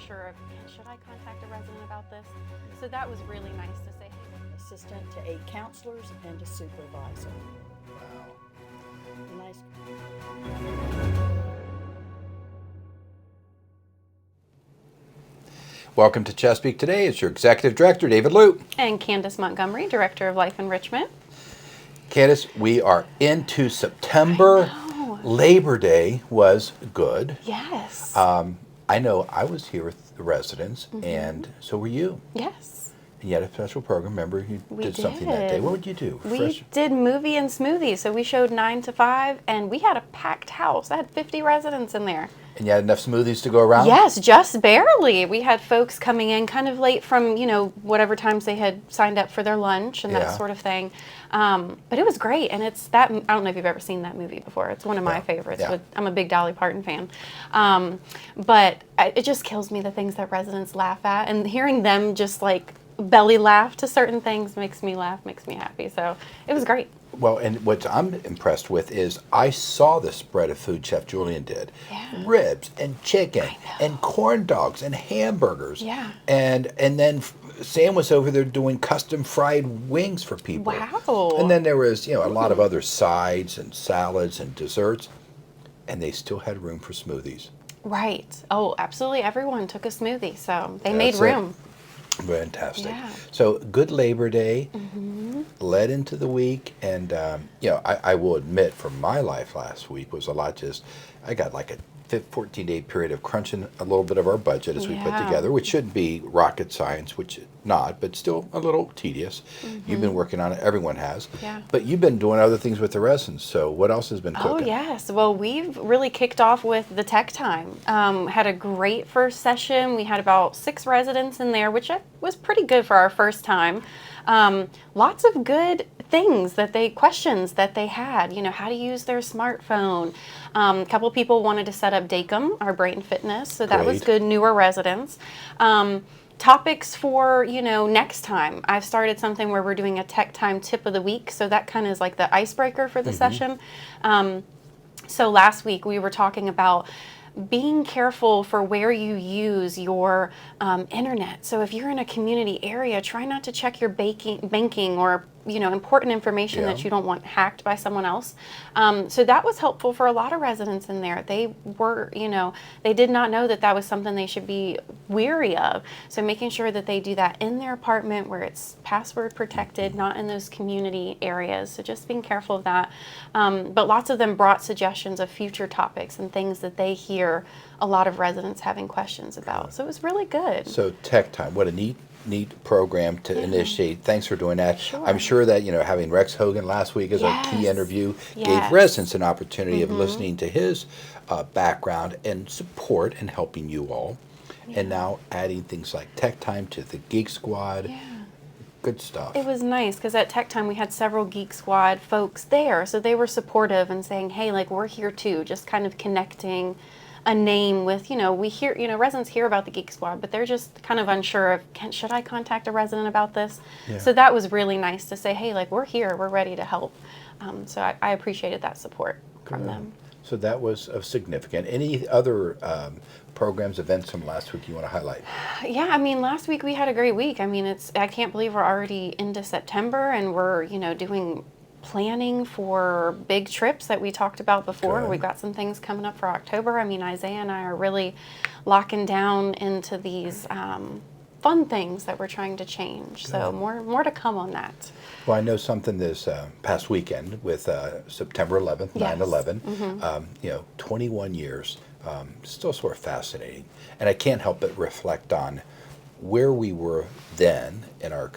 unsure of, should I contact a resident about this? So that was really nice to say, hey, assistant to 8 counselors and a supervisor. Wow. Nice. Welcome to Chesapeake Today. It's your Executive Director, David Lute. and Candace Montgomery, Director of Life Enrichment. Candace, we are into September. Labor Day was good. Yes. I know I was here with the residents, and so were you. Yes. And you had a special program. Remember, you We did something that day. did. What would you do? We did movie and smoothie. So we showed 9 to 5, and we had a packed house. I had 50 residents in there. And you had enough smoothies to go around? Yes, just barely. We had folks coming in kind of late from, whatever times they had signed up for their lunch and Yeah. that sort of thing. But it was great. And it's that, I don't know if you've ever seen that movie before. It's one of my favorites. Yeah. I'm a big Dolly Parton fan. It just kills me the things that residents laugh at. And hearing them just like belly laugh to certain things makes me laugh, makes me happy. So it was great. Well, and what I'm impressed with is I saw the spread of food Chef Julian did. Yeah. Ribs and chicken and corn dogs and hamburgers. Yeah. And then Sam was over there doing custom fried wings for people. Wow. And then there was, a lot of other sides and salads and desserts. And they still had room for smoothies. Right. Oh, absolutely. Everyone took a smoothie. So they made That's room. Fantastic. Yeah. So good Labor Day, led into the week, and I will admit, for my life last week was a lot. I got like a 14-day period of crunching a little bit of our budget as we put Yeah. together, which shouldn't be rocket science, which not, but still a little tedious. You've been working on it. Everyone has. Yeah. But you've been doing other things with the residents. So what else has been Oh, cooking? yes. Well, we've really kicked off with the tech time. Had a great first session. We had about 6 residents in there, which was pretty good for our first time. Lots of good questions that they had, how to use their smartphone. A couple people wanted to set up Dacom, our brain fitness, so that was Great. good, newer residents. Topics for, next time. I've started something where we're doing a tech time tip of the week, so that kind of is like the icebreaker for the session. So last week we were talking about being careful for where you use your internet. So if you're in a community area, try not to check your banking or important information that you don't want hacked by someone else. So that was helpful for a lot of residents in there. They were, they did not know that that was something they should be weary of. So making sure that they do that in their apartment where it's password protected, not in those community areas. So just being careful of that. But lots of them brought suggestions of future topics and things that they hear a lot of residents having questions about. So it was really good. So Tech Time, what a neat program to initiate. Thanks for doing that. Sure. I'm sure that having Rex Hogan last week as a key Yes. interview gave Yes. residents an opportunity of listening to his background and support and helping you all. And now adding things like Tech Time to the Geek Squad. Yeah. Good stuff. It was nice because at Tech Time we had several Geek Squad folks there, so they were supportive and saying, hey, like, we're here too, just kind of connecting a name with, we hear, residents hear about the Geek Squad, but they're just kind of unsure of, should I contact a resident about this? Yeah. So that was really nice to say, hey, like, we're here, we're ready to help. So I appreciated that support from them. So that was of significant. Any other programs, events from last week you want to highlight? Yeah, I mean, last week we had a great week. I mean, I can't believe we're already into September and we're, doing planning for big trips that we talked about before. Good. We've got some things coming up for October. I mean, Isaiah and I are really locking down into these fun things that we're trying to change. So more to come on that. Well, I know something this past weekend with September 11th, Yes. 9/11, 21 years, still sort of fascinating. And I can't help but reflect on where we were then in our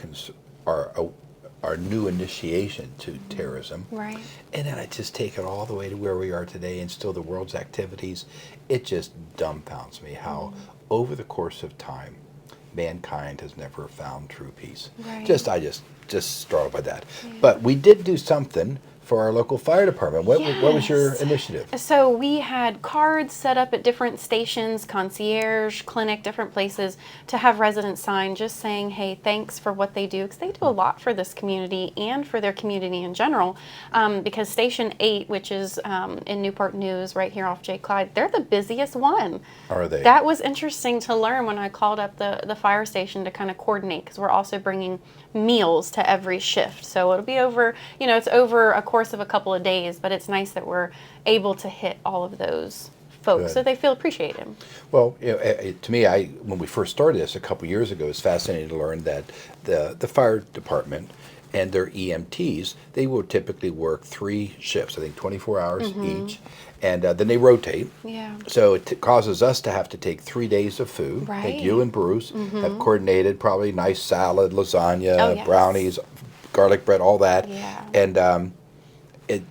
new initiation to terrorism. Right. And then I just take it all the way to where we are today and still the world's activities. It just dumbfounds me how over the course of time, mankind has never found true peace. Right. I just startled by that. Yeah. But we did do something for our local fire department. What was your Yes. initiative? So we had cards set up at different stations, concierge, clinic, different places to have residents sign just saying, hey, thanks for what they do. Because they do a lot for this community and for their community in general. Because Station 8, which is in Newport News right here off J. Clyde, they're the busiest one. Are they? That was interesting to learn when I called up the fire station to kind of coordinate, because we're also bringing meals to every shift. So it'll be over, it's over a course of a couple of days, but it's nice that we're able to hit all of those folks Good. so they feel appreciated. Well, to me, when we first started this a couple years ago, it was fascinating to learn that the fire department and their EMTs, they will typically work 3 shifts, I think 24 hours each, and then they rotate. Yeah. So it causes us to have to take 3 days of food. I think you Right. and Bruce have coordinated probably nice salad, lasagna, Oh, yes. brownies, garlic bread, all that. Yeah. And it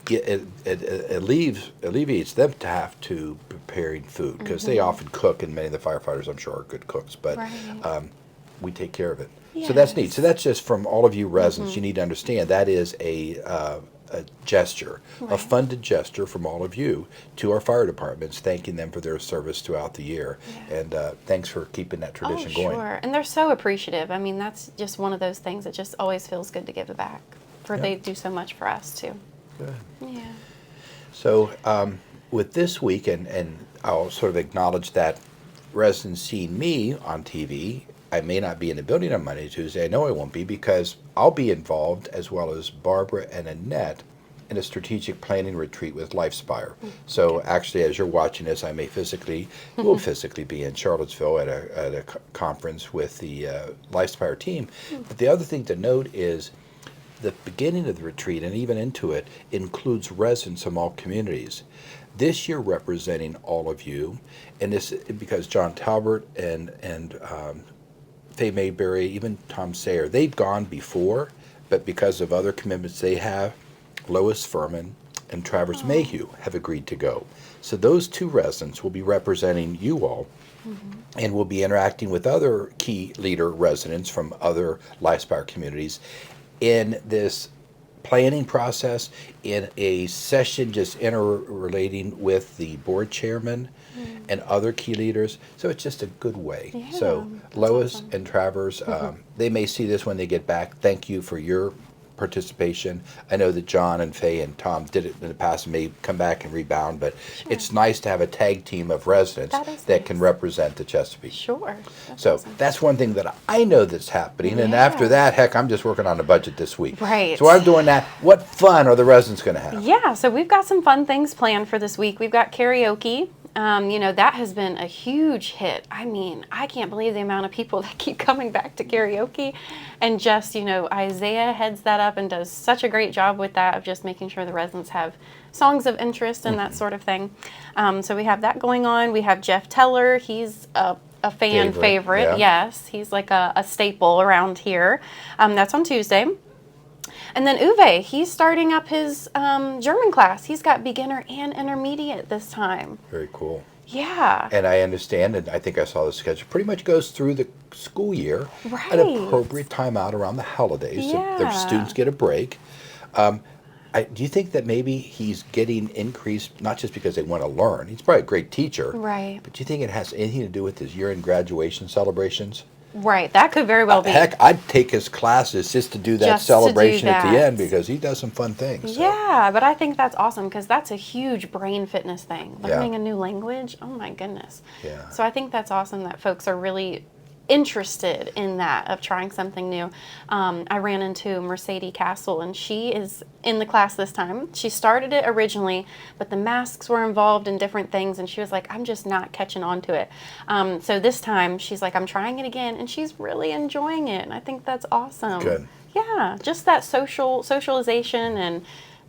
alleviates them to have to preparing food, because they often cook, and many of the firefighters, I'm sure, are good cooks. But Right. we take care of it. So that's neat. So that's just from all of you residents. Mm-hmm. You need to understand that is a gesture, a Right. funded gesture from all of you to our fire departments, thanking them for their service throughout the year. Yeah. And thanks for keeping that tradition Oh, going. sure. And they're so appreciative. I mean, that's just one of those things that just always feels good to give it back. Yeah. They do so much for us, too. Good. Yeah. So with this week, and I'll sort of acknowledge that residents seeing me on TV, I may not be in the building on Monday, Tuesday. I know I won't be, because I'll be involved, as well as Barbara and Annette, in a strategic planning retreat with LifeSpire. So actually, as you're watching this, I may will physically be in Charlottesville at a conference with the LifeSpire team. But the other thing to note is the beginning of the retreat, and even into it, includes residents from all communities. This year representing all of you, and this because John Talbert and Faye Mayberry, even Tom Sayer, they've gone before, but because of other commitments they have, Lois Furman and Travers Mayhew have agreed to go. So those 2 residents will be representing you all, and will be interacting with other key leader residents from other LifeSpire communities in this planning process, in a session just interrelating with the board chairman and other key leaders. So it's just a good way. Yeah, So that's Lois awesome. and Travers, they may see this when they get back. Thank you for your participation. I know that John and Faye and Tom did it in the past and may come back and rebound, but it's nice to have a tag team of residents That is that can nice. represent the Chesapeake. Sure. That's So awesome. that's one thing that I know that's happening. And after Yeah. that, heck, I'm just working on the budget this week. Right. So I'm doing that. What fun are the residents going to have? Yeah, so we've got some fun things planned for this week. We've got karaoke. That has been a huge hit. I mean, I can't believe the amount of people that keep coming back to karaoke. And just, Isaiah heads that up and does such a great job with that, of just making sure the residents have songs of interest and that sort of thing. So we have that going on. We have Jeff Teller. He's a fan favorite. Yeah. Yes, he's like a staple around here. That's on Tuesday. And then Uwe, he's starting up his German class. He's got beginner and intermediate this time. Very cool. Yeah. And I understand, and I think I saw the schedule, pretty much goes through the school year. Right. An appropriate time out around the holidays. So Yeah. the students get a break. Do you think that maybe he's getting increased, not just because they want to learn, he's probably a great teacher, Right. but do you think it has anything to do with his year-end graduation celebrations? Right. That could very well be. Heck, I'd take his classes just to do that Just to do celebration at the that. end, because he does some fun things. So. Yeah, but I think that's awesome, because that's a huge brain fitness thing. Yeah. Learning a new language. Oh my goodness. Yeah. So I think that's awesome that folks are really interested in that, of trying something new. I ran into Mercedes Castle, and she is in the class this time. She started it originally, but the masks were involved in different things, and she was like, I'm just not catching on to it. So this time she's like, I'm trying it again, and she's really enjoying it, and I think that's awesome. Good. Yeah, just that socialization, and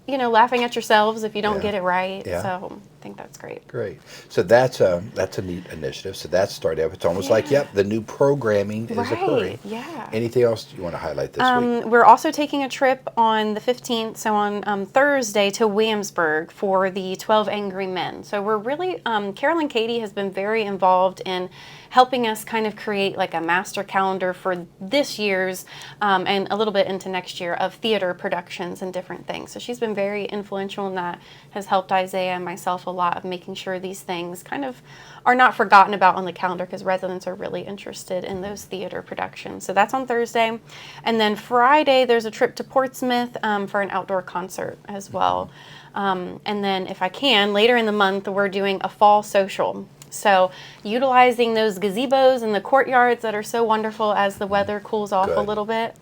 laughing at yourselves if you don't Yeah. get it right. Yeah. So I think that's great. Great. So that's a neat initiative. So that's started up. It's almost like, Yeah. yep, the new programming is occurring. Right, yeah. Anything else you want to highlight this week? We're also taking a trip on the 15th, so on Thursday, to Williamsburg for the 12 Angry Men. So we're really, Carolyn Katie has been very involved in helping us kind of create like a master calendar for this year's and a little bit into next year of theater productions and different things. So she's been very influential in that, has helped Isaiah and myself a lot of making sure these things kind of are not forgotten about on the calendar, because residents are really interested in those theater productions. So that's on Thursday. And then Friday, there's a trip to Portsmouth for an outdoor concert as well. And then if I can, later in the month, we're doing a fall social. So utilizing those gazebos in the courtyards that are so wonderful as the weather cools off a Good. little bit.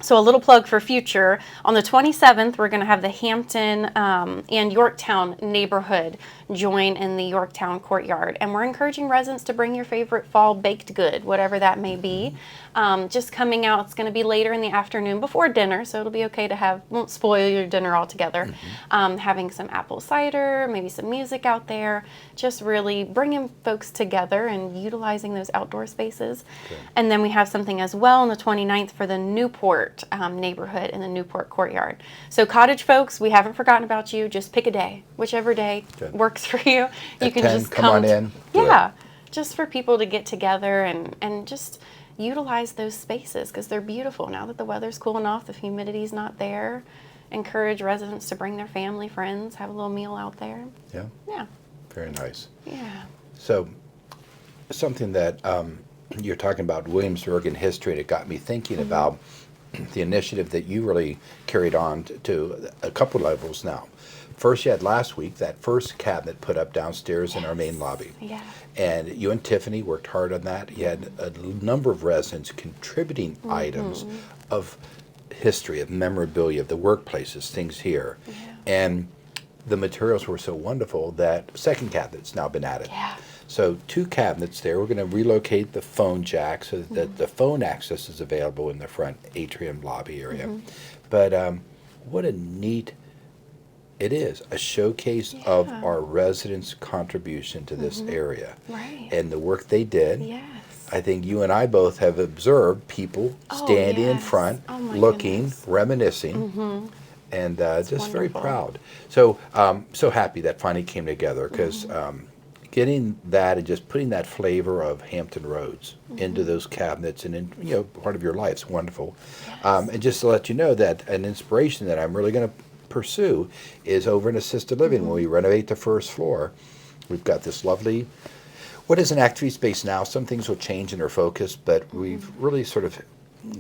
So a little plug for future. On the 27th, we're going to have the Hampton and Yorktown neighborhood join in the Yorktown courtyard. And we're encouraging residents to bring your favorite fall baked good, whatever that may be. Just coming out, it's going to be later in the afternoon before dinner, so it'll be okay to have, won't spoil your dinner altogether. Having some apple cider, maybe some music out there, just really bringing folks together and utilizing those outdoor spaces. Okay. And then we have something as well on the 29th for the Newport neighborhood in the Newport courtyard. So cottage folks, we haven't forgotten about you. Just pick a day, whichever day Good. works for you. You At can 10, just come on in, do it. Yeah, just for people to get together and just utilize those spaces, because they're beautiful now that the weather's cooling off, the humidity's not there. Encourage residents to bring their family, friends, have a little meal out there. Yeah, Yeah, very nice. yeah. So something that you're talking about Williamsburg and history, and it got me thinking about the initiative that you really carried on to a couple levels now. First, you had last week that first cabinet put up downstairs in our main lobby. Yeah. And you and Tiffany worked hard on that. You had a number of residents contributing items of history, of memorabilia, of the workplaces, things here. Yeah. And the materials were so wonderful that second cabinet's now been added. Yeah. So 2 cabinets there. We're going to relocate the phone jack so that the phone access is available in the front atrium lobby area. But what a neat, it is a showcase of Yeah. our residents' contribution to this area Right. and the work they did. Yes. I think you and I both have observed people Oh, standing in yes. front, Oh, my looking, goodness. reminiscing, and just very wonderful. proud. So so happy that finally came together, because getting that and just putting that flavor of Hampton Roads into those cabinets and in part of your life is wonderful. And just to let you know that an inspiration that I'm really going to pursue is over in assisted living. When we renovate the first floor, we've got this lovely, what is an activity space now? Some things will change in their focus, but we've really sort of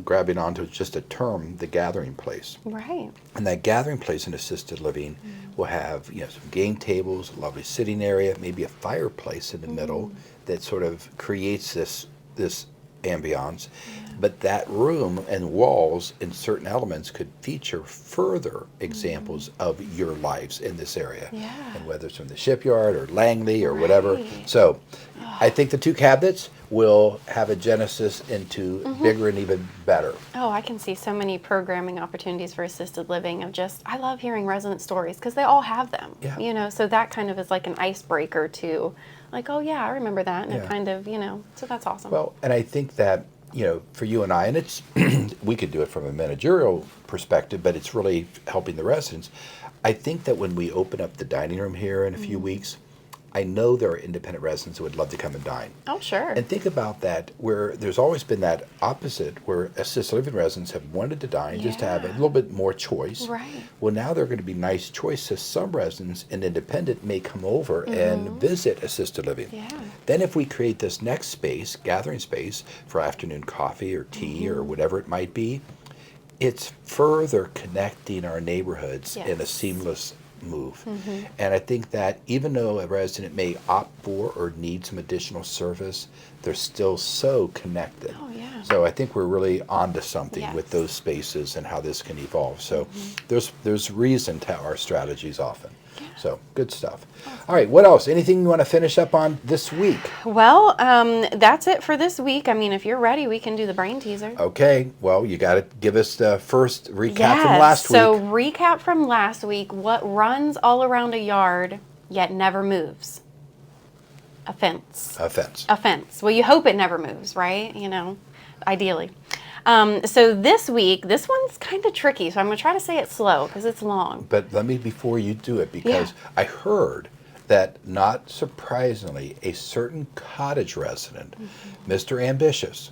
grabbing onto just a term, the gathering place. Right. And that gathering place in assisted living will have some game tables, a lovely sitting area, maybe a fireplace in the middle that sort of creates this ambiance. But that room and walls and certain elements could feature further examples of your lives in this area. Yeah. And whether it's from the shipyard or Langley or whatever. Right. So I think the 2 cabinets will have a genesis into bigger and even better. Oh, I can see so many programming opportunities for assisted living of just, I love hearing resident stories because they all have them. Yeah. So that kind of is like an icebreaker to, like, oh yeah, I remember that. And Yeah. it kind of, so that's awesome. Well, and I think that, for you and I, and it's, we could do it from a managerial perspective, but it's really helping the residents. I think that when we open up the dining room here in a few weeks, I know there are independent residents who would love to come and dine. Oh, sure. And think about that, where there's always been that opposite, where assisted living residents have wanted to dine just to have a Yeah. little bit more choice. Right. Well, now there are going to be nice choices. Some residents and independent may come over and visit assisted living. Yeah. Then if we create this next space, gathering space for afternoon coffee or tea or whatever it might be, it's further connecting our neighborhoods in a Yes. seamless move. And I think that even though a resident may opt for or need some additional service, they're still so connected. Oh, yeah. So I think we're really onto something with Yes. those spaces and how this can evolve. So there's reason to our strategies often. So good stuff. All right, what else? Anything you want to finish up on this week? Well, that's it for this week. I mean, if you're ready, we can do the brain teaser. Okay, well, you got to give us the first recap from last week. So recap from last week. What runs all around a yard yet never moves? A fence. A fence. A fence. Well, you hope it never moves, right? You know, ideally. So this week, this one's kind of tricky, so I'm going to try to say it slow because it's long. But let me, before you do it, because I heard that, not surprisingly, a certain cottage resident, Mr. Ambitious,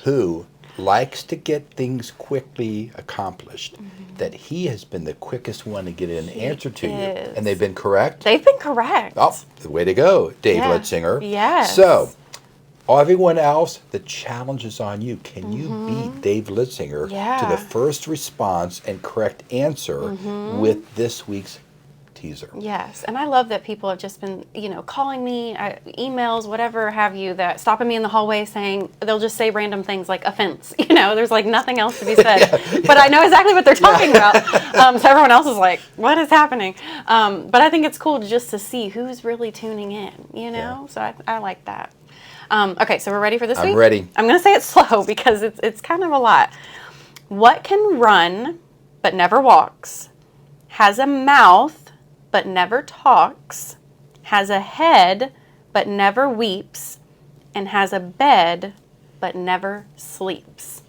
who likes to get things quickly accomplished, that he has been the quickest one to get an answer to you. And they've been correct? They've been correct. Oh, the way to go, Dave Litzinger. Yes. So, everyone else, the challenge is on you. Can you beat Dave Litzinger to the first response and correct answer with this week's teaser? Yes, and I love that people have just been, calling me, emails, whatever have you, that stopping me in the hallway saying, they'll just say random things like offense. There's like nothing else to be said. But I know exactly what they're talking about. So everyone else is like, what is happening? But I think it's cool just to see who's really tuning in, So I like that. Okay, so we're ready for this week? I'm ready. I'm going to say it slow because it's kind of a lot. What can run but never walks, has a mouth but never talks, has a head but never weeps, and has a bed but never sleeps?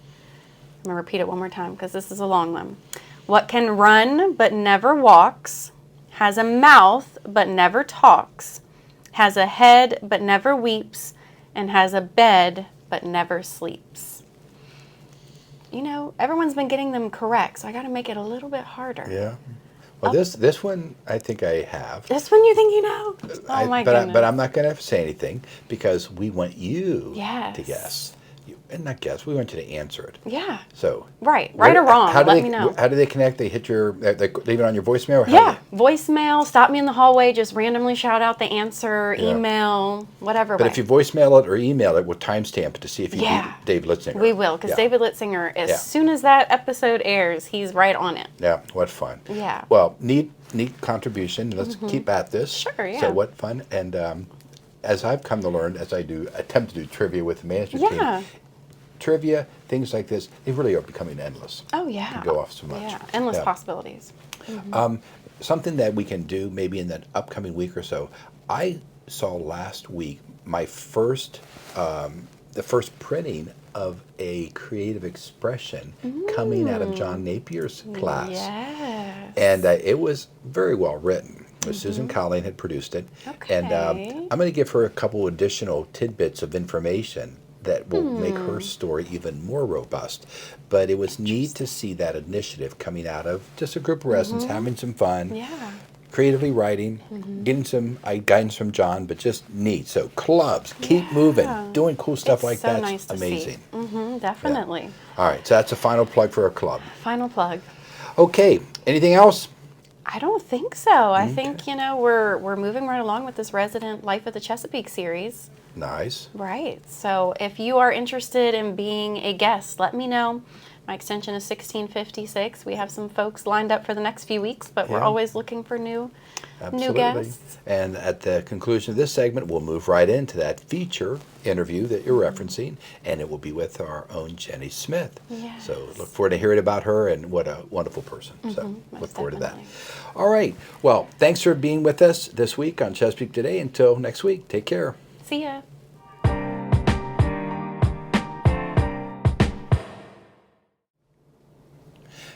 I'm going to repeat it one more time because this is a long one. What can run but never walks, has a mouth but never talks, has a head but never weeps, and has a bed but never sleeps? Everyone's been getting them correct, so I got to make it a little bit harder. Yeah. Well, this one I think I have. This one you think you know? Oh, my goodness. But I'm not going to say anything because we want you to guess. And not guess, we want you to answer it. Yeah. So. Right or wrong, let me know. How do they connect? They hit they leave it on your voicemail? Or voicemail, stop me in the hallway, just randomly shout out the answer, email, whatever. But if you voicemail it or email it, we'll timestamp it to see if you beat Dave Litzinger. We will, because David Litzinger, as soon as that episode airs, he's right on it. Yeah, what fun. Yeah. Well, neat contribution. Let's keep at this. Sure, yeah. So what fun. And as I've come to learn, as I attempt to do trivia with the management team, trivia, things like this, they really are becoming endless. Oh, yeah. You can go off so much. Yeah, endless possibilities. Something that we can do maybe in the upcoming week or so. I saw last week my first, the first printing of a creative expression coming out of John Napier's class. Yes. And it was very well written. Susan Colleen had produced it. Okay. And I'm going to give her a couple additional tidbits of information that will make her story even more robust. But it was neat to see that initiative coming out of just a group of residents having some fun, creatively writing, getting some guidance from John, but just neat. So clubs, keep moving, doing cool stuff like that. Nice to amazing. See. Definitely. Yeah. All right, so that's a final plug for our club. Final plug. Okay, anything else? I don't think so. I think, we're moving right along with this Resident Life of the Chesapeake series. Nice. Right. So if you are interested in being a guest, let me know. My extension is 1656. We have some folks lined up for the next few weeks, but we're always looking for new guests. And at the conclusion of this segment, we'll move right into that feature interview that you're referencing, and it will be with our own Jenny Smith. Yes. So look forward to hearing about her, and what a wonderful person. So look forward to that. Definitely. All right. Well, thanks for being with us this week on Chesapeake Today. Until next week, take care. See ya.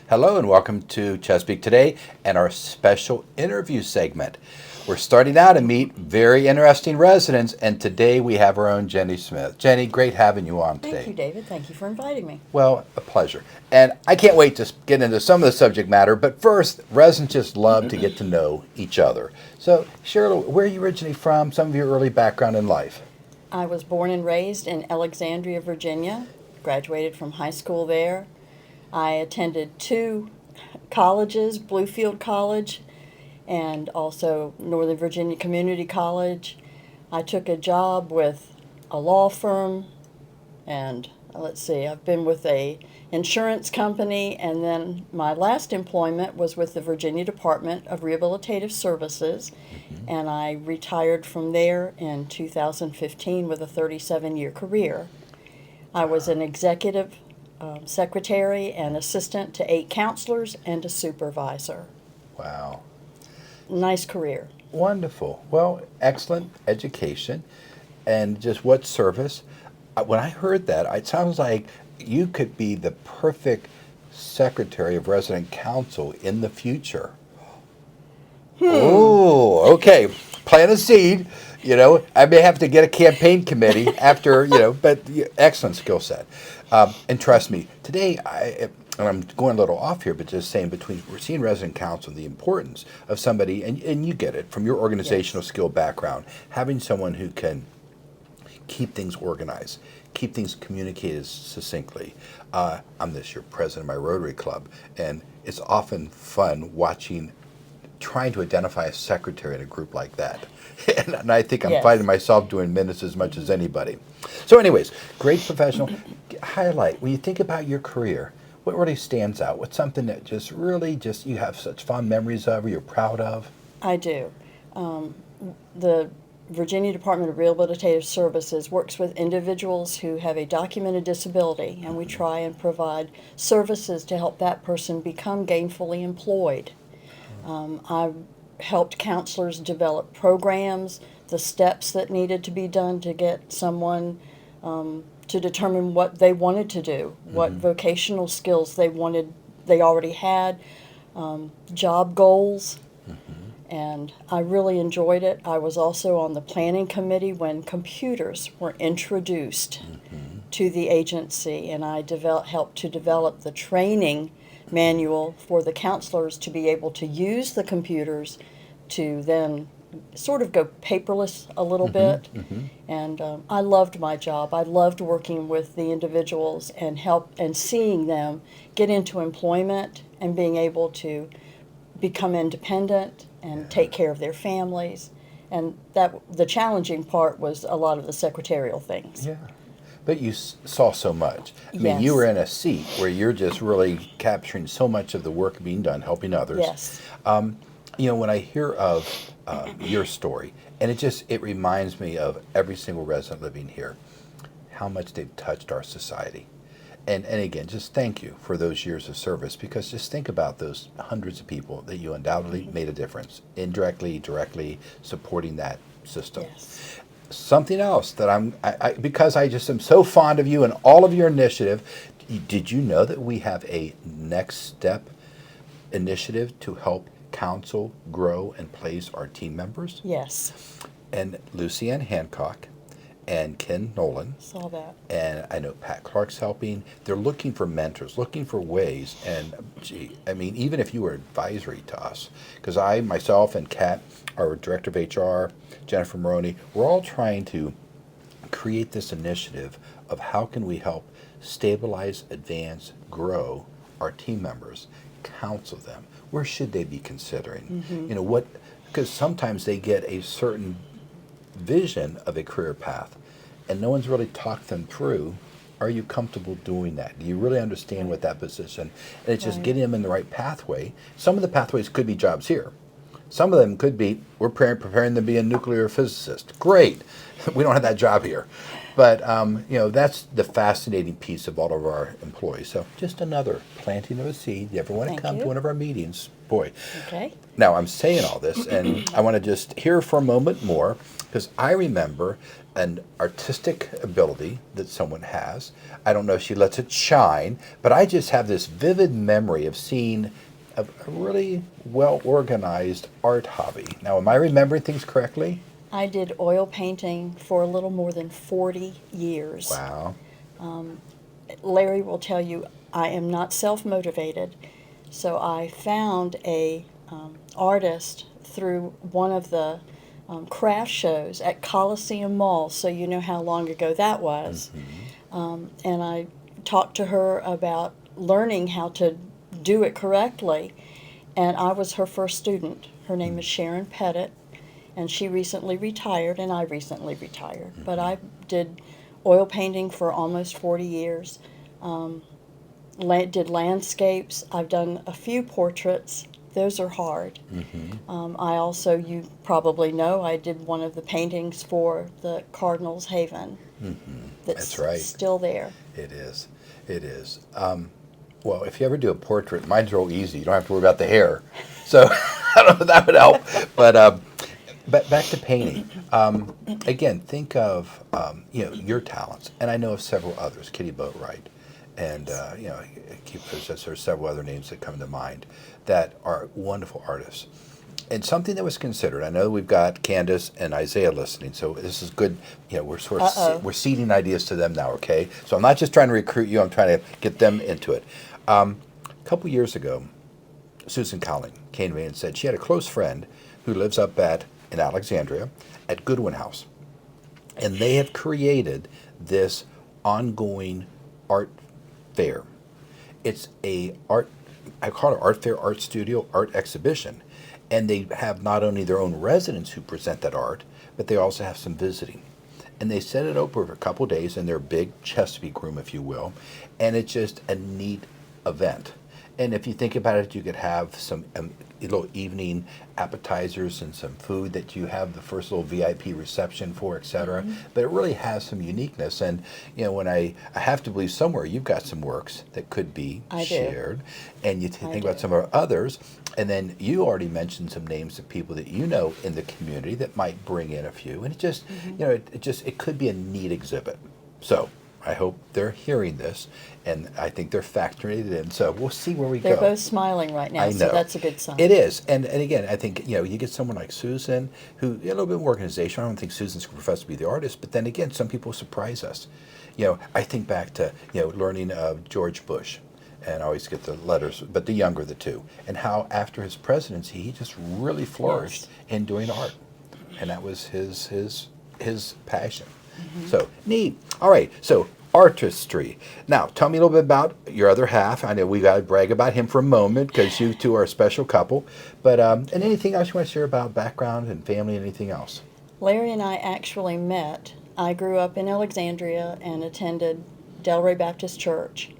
Hello and welcome to Chesapeake Today and our special interview segment. We're starting out to meet very interesting residents, and today we have our own Jenny Smith. Jenny, great having you on today. Thank you, David. Thank you for inviting me. Well, a pleasure. And I can't wait to get into some of the subject matter, but first, residents just love to get to know each other. So, Cheryl, where are you originally from, some of your early background in life? I was born and raised in Alexandria, Virginia, graduated from high school there. I attended 2 colleges, Bluefield College and also Northern Virginia Community College. I took a job with a law firm, and let's see, I've been with a insurance company, and then my last employment was with the Virginia Department of Rehabilitative Services, and I retired from there in 2015 with a 37-year career. I was an executive secretary and assistant to 8 counselors and a supervisor. Wow. Nice career. Wonderful. Well, excellent education and just what service. When I heard that, it sounds like you could be the perfect secretary of resident council in the future. Oh, okay. Plant a seed. I may have to get a campaign committee after, but excellent skill set. And trust me, today, and I'm going a little off here, but just saying we're seeing resident council, the importance of somebody, and you get it from your organizational skill background, having someone who can keep things organized, keep things communicated succinctly. I'm this year president of my Rotary Club, and it's often fun trying to identify a secretary in a group like that. And I think I'm finding myself doing minutes as much as anybody. So anyways, great professional. Highlight, when you think about your career, what really stands out? What's something that just really you have such fond memories of or you're proud of? I do. The Virginia Department of Rehabilitative Services works with individuals who have a documented disability, and we try and provide services to help that person become gainfully employed. I've helped counselors develop programs, the steps that needed to be done to get someone to determine what they wanted to do, what vocational skills they already had, job goals. And I really enjoyed it. I was also on the planning committee when computers were introduced to the agency, and I helped to develop the training manual for the counselors to be able to use the computers to then sort of go paperless a little bit. And I loved my job. I loved working with the individuals and seeing them get into employment and being able to become independent and take care of their families. And the challenging part was a lot of the secretarial things. Yeah. But you saw so much. I mean, you were in a seat where you're just really capturing so much of the work being done, helping others. Yes. When I hear of your story, and it reminds me of every single resident living here, how much they've touched our society. And again, just thank you for those years of service, because just think about those hundreds of people that you undoubtedly made a difference, indirectly, directly supporting that system. Yes. Something else that because I just am so fond of you and all of your initiative, did you know that we have a next step initiative to help council grow and place our team members? Yes. And Lucy Ann Hancock and Ken Nolan. Saw that. And I know Pat Clark's helping. They're looking for mentors, looking for ways. And even if you were advisory to us, because myself and Kat, our director of HR, Jennifer Maroney, we're all trying to create this initiative of how can we help stabilize, advance, grow our team members, counsel them. Where should they be considering? Because sometimes they get a certain vision of a career path, and no one's really talked them through. Are you comfortable doing that? Do you really understand what that position? And it's just getting them in the right pathway. Some of the pathways could be jobs here. Some of them could be, we're preparing them to be a nuclear physicist. Great. We don't have that job here. But, that's the fascinating piece of all of our employees. So just another planting of a seed. You ever want to come to one of our meetings? Boy. Okay. Now, I'm saying all this, and I want to just hear for a moment more, because I remember an artistic ability that someone has. I don't know if she lets it shine, but I just have this vivid memory of seeing a really well-organized art hobby. Now, am I remembering things correctly? I did oil painting for a little more than 40 years. Wow. Larry will tell you I am not self-motivated, so I found a artist through one of the craft shows at Coliseum Mall, so you know how long ago that was. And I talked to her about learning how to do it correctly, and I was her first student. Her name is Sharon Pettit, and she recently retired, and I recently retired. But I did oil painting for almost 40 years. did landscapes. I've done a few portraits. Those are hard. I also, you probably know, I did one of the paintings for the Cardinals Haven. That's right. Still there. It is. It is. Well, if you ever do a portrait, mine's real easy. You don't have to worry about the hair. So I don't know if that would help. But back to painting. Again, think of your talents, and I know of several others. Kitty Boatwright, and there's several other names that come to mind that are wonderful artists. And something that was considered. I know we've got Candace and Isaiah listening, so this is good. We're sort of we're seeding ideas to them now. Okay, so I'm not just trying to recruit you. I'm trying to get them into it. A couple years ago, Susan Colling came to me and said she had a close friend who lives up in Alexandria at Goodwin House, and they have created this ongoing art fair. It's I call it art fair, art studio, art exhibition. And they have not only their own residents who present that art, but they also have some visiting. And they set it up over a couple of days in their big Chesapeake room, if you will. And it's just a neat event. And if you think about it, you could have some little evening appetizers and some food that you have the first little VIP reception for, etc. But it really has some uniqueness. And when I have to believe somewhere you've got some works that could be shared. And you think about some of our others. And then you already mentioned some names of people that you know in the community that might bring in a few. And it just, it could be a neat exhibit. So I hope they're hearing this, and I think they're factoring it in. So we'll see where we go. They're both smiling right now, so that's a good sign. It is. And again, I think, you get someone like Susan, who a little bit more organizational. I don't think Susan's professed to be the artist, but then again, some people surprise us. I think back to, learning of George Bush. And I always get the letters, but the younger of the two, and how after his presidency, he just really flourished in doing art, and that was his passion. So neat. All right, so artistry. Now, tell me a little bit about your other half. I know we got to brag about him for a moment because you two are a special couple. But and anything else you want to share about background and family, and anything else? Larry and I actually met. I grew up in Alexandria and attended Delray Baptist Church.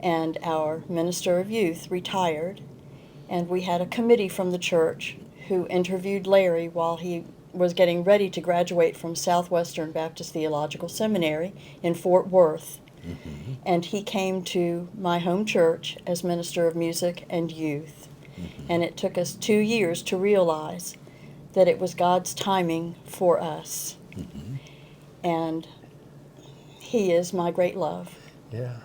And our minister of youth retired, and we had a committee from the church who interviewed Larry while he was getting ready to graduate from Southwestern Baptist Theological Seminary in Fort Worth. And he came to my home church as minister of music and youth. And it took us 2 years to realize that it was God's timing for us. And he is my great love. Yeah.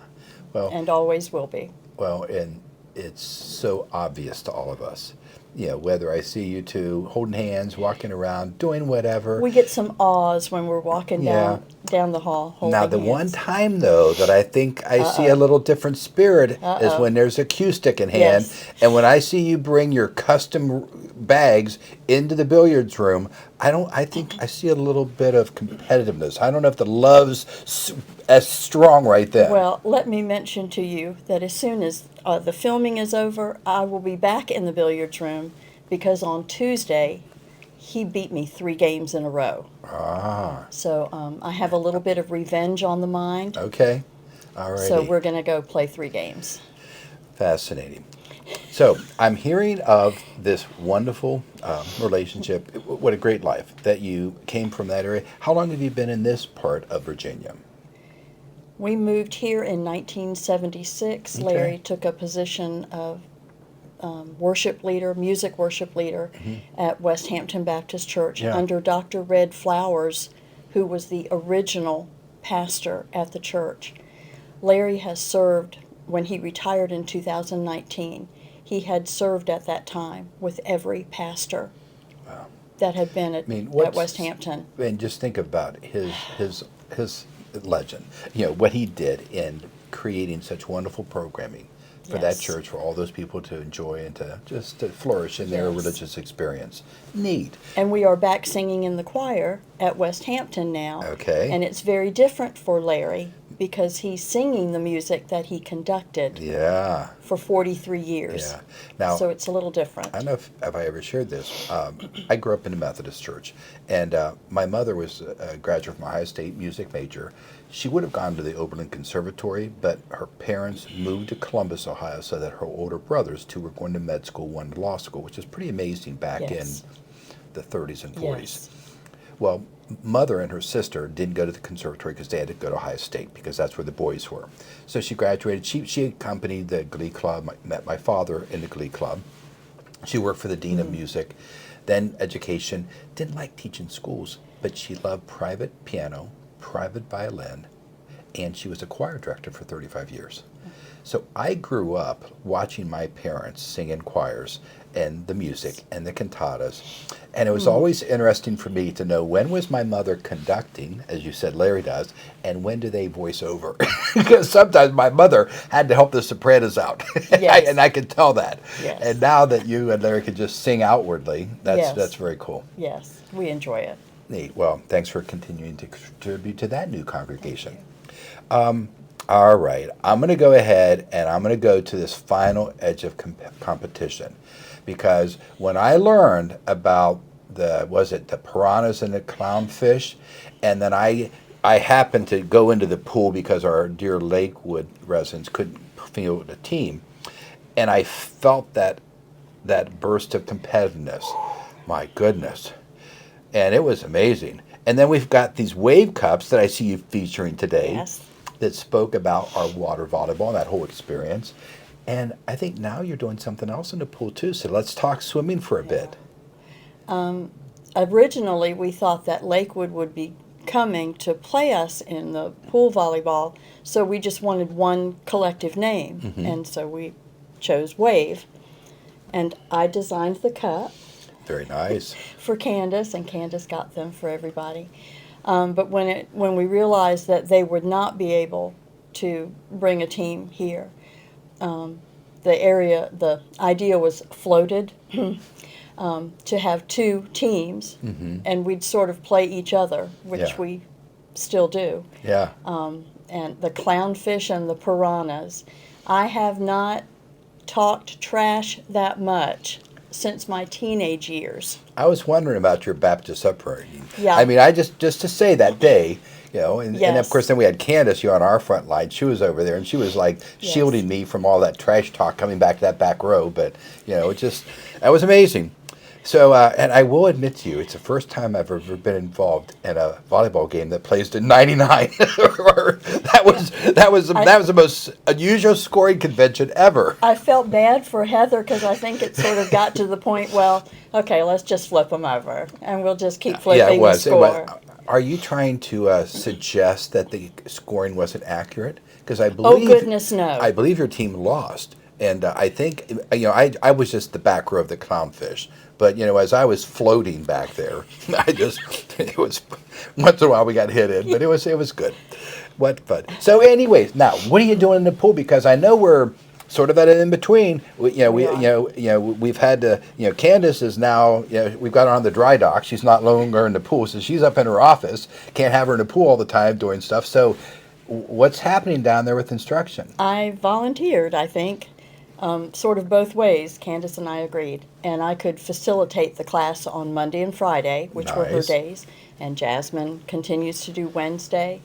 Well, and always will be. Well, and it's so obvious to all of us. Whether I see you two holding hands, walking around, doing whatever. We get some awes when we're walking down the hall holding Now, the hands. one time, though, that I think I see a little different spirit is when there's a cue stick in hand. Yes. And when I see you bring your custom bags into the billiards room, I think I see a little bit of competitiveness. I don't know if the love's as strong right then. Well, let me mention to you that as soon as the filming is over, I will be back in the billiards room because on Tuesday, he beat me 3 games in a row. So I have a little bit of revenge on the mind. Okay. All right. So we're going to go play 3 games. Fascinating. So I'm hearing of this wonderful relationship. What a great life that you came from that area. How long have you been in this part of Virginia? We moved here in 1976. Okay. Larry took a position of worship leader, music worship leader at West Hampton Baptist Church under Dr. Red Flowers, who was the original pastor at the church. Larry has served, when he retired in 2019, he had served at that time with every pastor that had been at West Hampton. And just think about his legend, what he did in creating such wonderful programming for that church, for all those people to enjoy and to just to flourish in their religious experience. Neat. And we are back singing in the choir at West Hampton now. Okay. And it's very different for Larry because he's singing the music that he conducted Yeah. for 43 years. Yeah. Now, So it's a little different. I don't know if I ever shared this. I grew up in a Methodist church, and my mother was a graduate from Ohio State music major. She would have gone to the Oberlin Conservatory, but her parents moved to Columbus, Ohio, so that her older brothers, two were going to med school, one to law school, which is pretty amazing back Yes. in the 30s and 40s. Yes. Well, mother and her sister didn't go to the conservatory because they had to go to Ohio State because that's where the boys were. So she graduated. She accompanied the Glee Club, met my father in the Glee Club. She worked for the dean of music, then education. Didn't like teaching schools, but she loved private piano, private violin, and she was a choir director for 35 years. So I grew up watching my parents sing in choirs and the music and the cantatas. And it was always interesting for me to know when was my mother conducting, as you said Larry does, and when do they voice over? Because sometimes my mother had to help the sopranos out. Yes. And I could tell that. Yes. And now that you and Larry could just sing outwardly, Yes. that's very cool. Yes, we enjoy it. Neat. Well, thanks for continuing to contribute to that new congregation. All right, I'm going to go ahead and I'm going to go to this final edge of competition, because when I learned about the piranhas and the clownfish, and then I happened to go into the pool because our dear Lakewood residents couldn't field a team, and I felt that burst of competitiveness. My goodness. And it was amazing. And then we've got these wave cups that I see you featuring today. Yes. That spoke about our water volleyball, that whole experience. And I think now you're doing something else in the pool too. So let's talk swimming for a bit. Originally, we thought that Lakewood would be coming to play us in the pool volleyball, so we just wanted one collective name, and so we chose Wave. And I designed the cup Very nice. for Candace, and Candace got them for everybody. But when we realized that they would not be able to bring a team here, the idea was floated to have two teams, and we'd sort of play each other, which Yeah. we still do. Yeah. And the clownfish and the piranhas. I have not talked trash that much since my teenage years. I was wondering about your Baptist upbringing. Yeah. I mean, I just to say that day, and of Yes. course then we had Candace, on our front line. She was over there, and she was like Yes. shielding me from all that trash talk coming back to that back row. But that was amazing. So, and I will admit to you, it's the first time I've ever been involved in a volleyball game that plays to 99. that was the most unusual scoring convention ever. I felt bad for Heather because I think it sort of got to the point, well, okay, let's just flip them over, and we'll just keep flipping Yeah, it was. the score. Are you trying to suggest that the scoring wasn't accurate? Because I believe. Oh, goodness, no. I believe your team lost, and I think I was just the back row of the clownfish. But as I was floating back there, it was once in a while we got hit in, but it was good. What fun! So, anyways, now what are you doing in the pool? Because I know we're sort of at an in between. We've had to. Candace is now. We've got her on the dry dock. She's not longer in the pool, so she's up in her office. Can't have her in the pool all the time doing stuff. So, what's happening down there with instruction? I volunteered, I think, sort of both ways. Candace and I agreed. And I could facilitate the class on Monday and Friday, which were her Nice. days. And Jasmine continues to do Wednesday.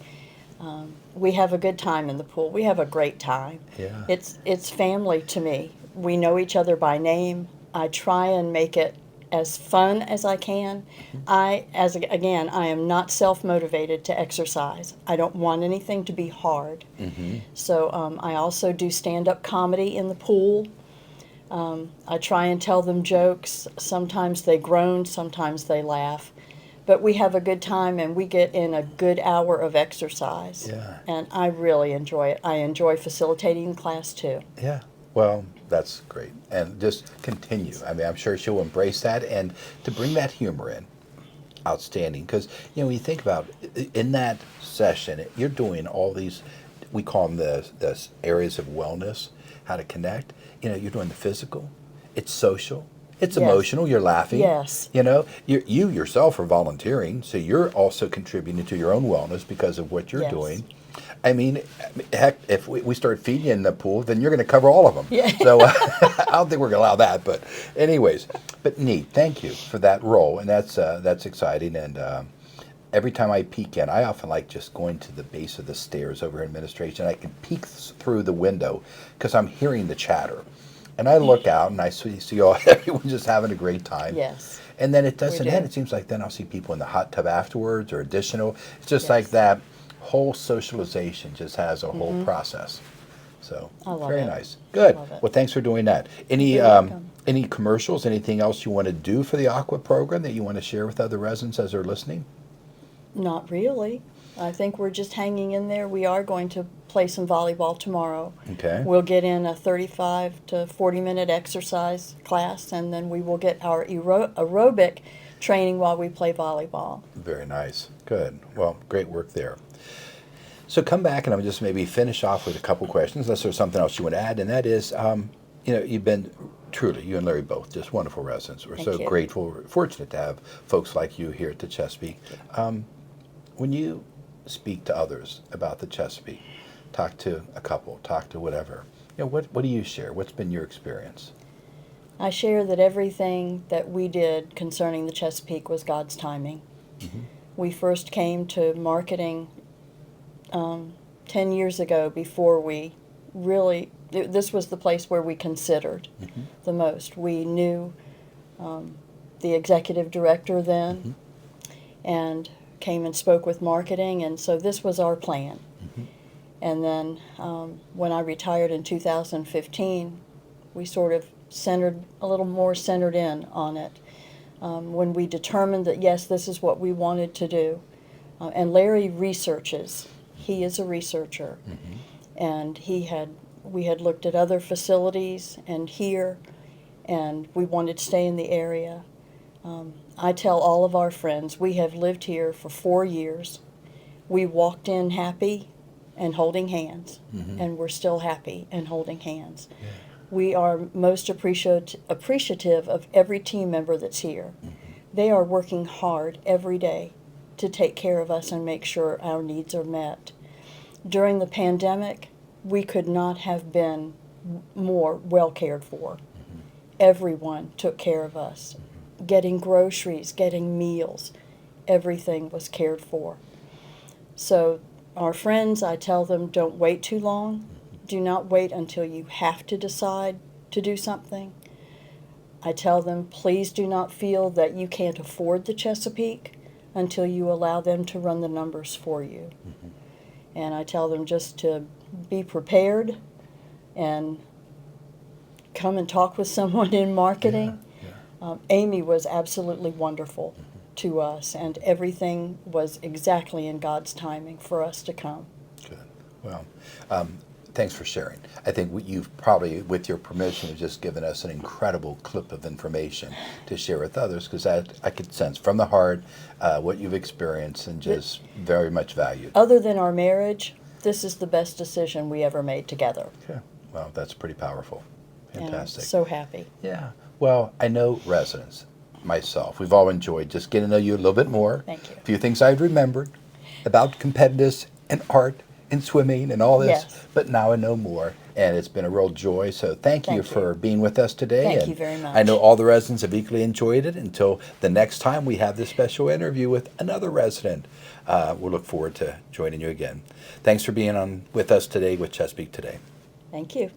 We have a good time in the pool. We have a great time. Yeah. It's family to me. We know each other by name. I try and make it as fun as I can. I am not self-motivated to exercise. I don't want anything to be hard. So I also do stand-up comedy in the pool. I try and tell them jokes. Sometimes they groan, sometimes they laugh. But we have a good time, and we get in a good hour of exercise. Yeah. And I really enjoy it. I enjoy facilitating the class, too. Yeah. Well, that's great. And just continue. I mean, I'm sure she'll embrace that. And to bring that humor in, outstanding. Because, when you think about in that session, you're doing all these, we call them the areas of wellness, how to connect. You're doing the physical, it's social, it's Yes. emotional, you're laughing. Yes. You yourself are volunteering, so you're also contributing to your own wellness because of what you're Yes. doing. I mean, heck, if we start feeding you in the pool, then you're going to cover all of them. Yeah. So I don't think we're going to allow that. But anyways, but neat. Thank you for that role, and that's exciting. And every time I peek in, I often like just going to the base of the stairs over in administration. I can peek through the window because I'm hearing the chatter. And I look out and I see all everyone just having a great time. Yes. And then it doesn't do. end. It seems like then I'll see people in the hot tub afterwards or additional. It's just Yes. like that whole socialization just has a whole process. So I love very it. nice. Good. Love it. Well, thanks for doing that. Any You're welcome. any commercials? Anything else you want to do for the Aqua program that you want to share with other residents as they're listening? Not really. I think we're just hanging in there. We are going to play some volleyball tomorrow. Okay. We'll get in a 35 to 40-minute exercise class, and then we will get our aerobic training while we play volleyball. Very nice. Good. Well, great work there. So come back and I'll just maybe finish off with a couple questions, unless there's something else you want to add, and that is, you've been truly, you and Larry both, just wonderful residents. We're Thank so you. grateful, fortunate to have folks like you here at the Chesapeake. When you speak to others about the Chesapeake, talk to a couple, talk to whatever, what do you share? What's been your experience? I share that everything that we did concerning the Chesapeake was God's timing. Mm-hmm. We first came to marketing 10 years ago before we really, this was the place where we considered the most. We knew the executive director then and came and spoke with marketing, and so this was our plan. And then when I retired in 2015, we sort of a little more centered in on it. When we determined that, yes, this is what we wanted to do. And Larry researches. He is a researcher. And we had looked at other facilities and here, and we wanted to stay in the area. I tell all of our friends, we have lived here for 4 years. We walked in happy and holding hands, and we're still happy and holding hands. Yeah. We are most appreciative of every team member that's here. They are working hard every day to take care of us and make sure our needs are met. During the pandemic, we could not have been more well cared for. Everyone took care of us. Getting groceries, getting meals, everything was cared for. So our friends, I tell them, don't wait too long. Do not wait until you have to decide to do something. I tell them, please do not feel that you can't afford the Chesapeake until you allow them to run the numbers for you. And I tell them just to be prepared and come and talk with someone in marketing. Amy was absolutely wonderful to us, and everything was exactly in God's timing for us to come. Good. Well, thanks for sharing. I think you've probably, with your permission, have just given us an incredible clip of information to share with others, because I could sense from the heart what you've experienced and just very much valued. Other than our marriage, this is the best decision we ever made together. Okay. Well, that's pretty powerful. Fantastic. And I'm so happy. Yeah. Well, I know residents, myself, we've all enjoyed just getting to know you a little bit more. Thank you. A few things I've remembered about competitiveness and art and swimming and all this, Yes. but now I know more, and it's been a real joy. So thank you Thank you. for being with us today. Thank and you very much. I know all the residents have equally enjoyed it. Until the next time we have this special interview with another resident, we'll look forward to joining you again. Thanks for being on with us today with Chesapeake Today. Thank you.